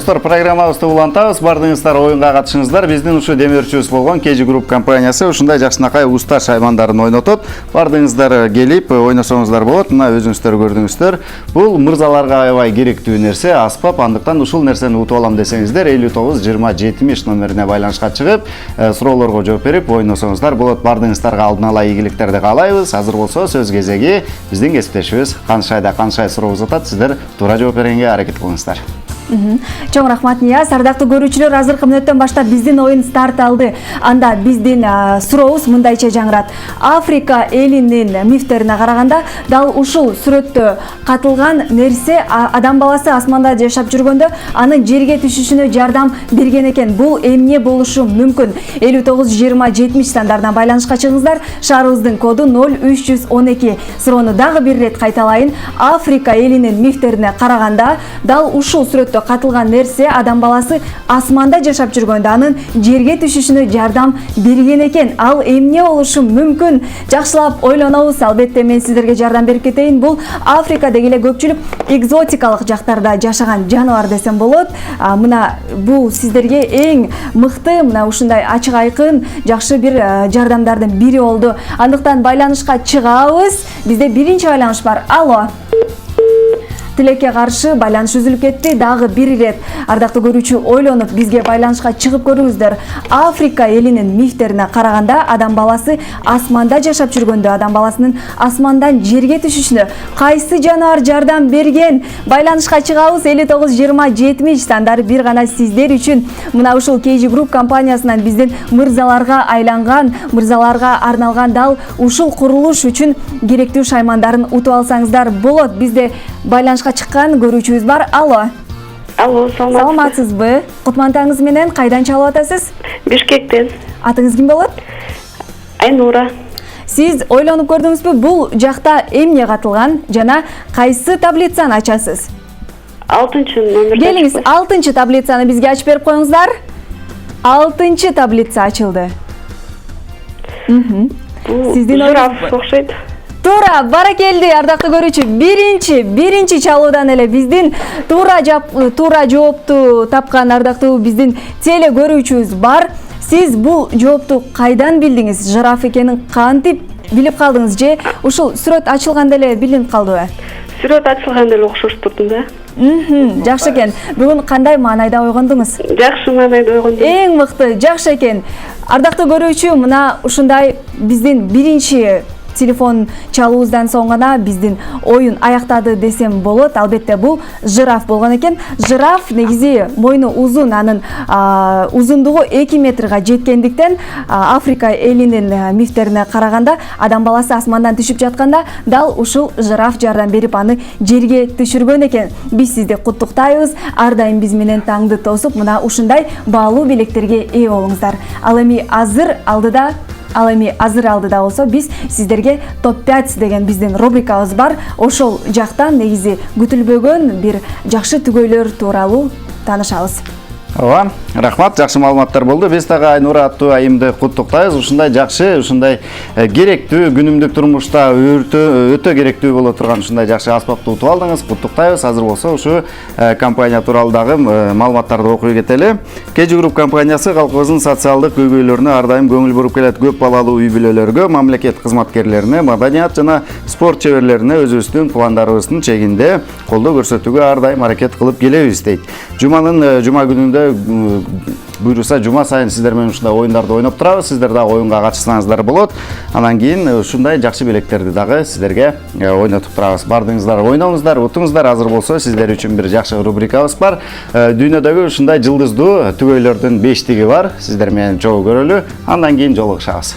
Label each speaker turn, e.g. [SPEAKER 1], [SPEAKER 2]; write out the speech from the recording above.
[SPEAKER 1] достор, программабызды улантабыз. Бардыңыздар, оюнга катышыңыздар. Биздин ушу демөөрчүбүз болгон KG Group компаниясы ушундай жакшынакай уста шаймандарын ойнотот. Бардыңыздар келип ойносоңуздар болот. Мына өзүңүздөр көрдүңүздөр. Бул мырзаларга аябай керектүү нерсе, аспап. Андыктан ушул нерсени утуп алам десеңиздер 59 20 70 номерине байланышка чыгып, суроолорго жооп берип ойносоңуздар болот. Бардыңыздарга алдын ала ийгиликтерди каалайбыз. Азыр болсо сөз кезеги биздин кесиптешибиз канчай суроо узатат. Сиздер туура жооп бергенге аракет кылыңыздар.
[SPEAKER 2] Чоң рахмат Нияз. Ардактуу көрүүчүлөр, азыркы мүнөттөн баштап биздин оюн старт алды. Анда биздин сурообуз мындайча жаңырат. Африка элинин мифтерине караганда, дал ушул сүрөттө катылган нерсе адам баласы асманда жашап жүргөндө анын жерге түшүшүнө жардам берген экен. Бул эмне болушу мүмкүн? 59 20 70 сандарынан байланышка чыгыңыздар. Шаарыбыздын коду 0312. Суроону дагы бир ирет кайталайын. Африка элинин мифтерине караганда, дал ушул сүрөттө катылган нерсе адам баласы асманда жашап жүргөндө анын жерге түшүшүнө жардам берген экен. Ал эмне болушу мүмкүн? Жакшылап ойлонобуз. Албетте мен сиздерге жардам берип кетейин. Бул Африка дегеле көпчүлүк экзотикалык жактарда жашаган жаныбар десем болот. Мына бул сиздерге эң мыкты, мына ушундай ачык айкын жакшы бир жардамдардын бири болду. Андыктан байланышка чыгабыз. Бизде биринчи байланыш бар. Алло. Тилекке каршы байланыш үзүлүп кетти. Дагы бир ирет ардактуу көрүүчү ойлонуп бизге байланышка чыгып көрүңүздөр. Африка элинин мифтерине караганда адам баласы асманда жашап жүргөндө адам баласынын асмандан жерге түшүшүнө кайсы жаныбар жардам берген? Байланышка чыгабыз. 59 20 70 сандары бир гана сиздер үчүн. Мына ушул KG Group компаниясынан биздин мырзаларга айланган, мырзаларга арналган дал ушул курулуш үчүн керектүү шаймандарын утуп алсаңыздар болот. Бизде байланышка чыккан көрүүчүбүз бар. Алло.
[SPEAKER 3] Алло,
[SPEAKER 2] саламатсызбы? Кутмантаңыз менен кайдан чалып атасыз?
[SPEAKER 3] Бишкектен.
[SPEAKER 2] Атыңыз ким болот?
[SPEAKER 3] Айнура.
[SPEAKER 2] Сиз ойлонуп көрдүңүзбү? Бул жакта эмне катылган жана кайсы таблицаны ачасыз?
[SPEAKER 3] 6-чы номер.
[SPEAKER 2] Келиңиз, 6-чы таблицаны бизге ачып берип коюңуздар. 6-чы таблица ачылды.
[SPEAKER 3] Сиздин ойуңуз окшойт.
[SPEAKER 2] Туура, баракелди ардактуу көрүүчү. Биринчи чалуудан эле биздин туура жоопту тапкан ардактуу биздин теле көрүүчүбүз бар. Сиз бул жоопту кайдан билдиңиз? Жираф экенин кантип билип калдыңыз же ушул сүрөт ачылганда эле билинип калдыбы?
[SPEAKER 3] Сүрөт ачылганда эле окшош турдум да.
[SPEAKER 2] Жакшы экен. Бүгүн кандай маанайда ойгондуңуз?
[SPEAKER 3] Жакшы маанайда ойгондум.
[SPEAKER 2] Эң мыкты, жакшы экен. Ардактуу көрүүчү, мына ушундай биздин биринчи телефон чалуубуздан соң гана биздин оюн аяктады десем болот. Албетте бул жираф болгон экен. Жираф негизи мойну узун, анын узундугу 2 метрге жеткендиктен Африка элинин мифтерине караганда адам баласы асмандан түшүп жатканда дал ушул жираф жардам берип аны жерге түшүргөн экен. Биз сизди куттуктайбыз. Ар дайым биз менен таңды тосуп, мына ушундай баалуу белектерге ээ болуңуздар. Ал эми азыр алдыда болсо биз сиздерге топ 5 деген биздин рубрикабыз бар. Ошол жактан негизи күтүлбөгөн бир жакшы түгөйлөр тууралуу таанышабыз.
[SPEAKER 1] Ооба, рахмат, жакшы маалыматтар болду. Биз дагы Айнура аттуу айымды куттуктайбыз. Ушундай жакшы, ушундай керектүү күнүмдүк турмушта өтө керектүү боло турган ушундай жакшы аспапты утуп алдыңыз. Куттуктайбыз. Азыр болсо ушу компания тууралуу дагы маалыматтарды окуй кетели. KG Group компаниясы калкыбыздын социалдык көйгөйлөрүнө ар дайым көңүл буруп келет. Көп балалуу үй бүлөлөргө, мамлекет кызматкерлерине, маданият жана спорт чеберлерине өзүбүздүн пландарыбыздын чегинде колдоо көрсөтүүгө ар дайым аракет кылып келебиз дейт. Жума күнүндө буйруса жума сайын сиздер менен ушундай оюндарды ойноп турабыз. Сиздер дагы оюнга катышсаңыздар болот. Анан кийин ушундай жакшы белектерди дагы сиздерге ойнотуп турабыз. Бардыңыздар, ойноңуздар, утуңуздар. Азыр болсо сиздер үчүн бир жакшы рубрикабыз бар. Дүйнөдөгү ушундай жылдыздуу түгөйлөрдүн 5-тиги бар. Сиздер менен чогуу көрөлү. Андан кийин жолугушабыз.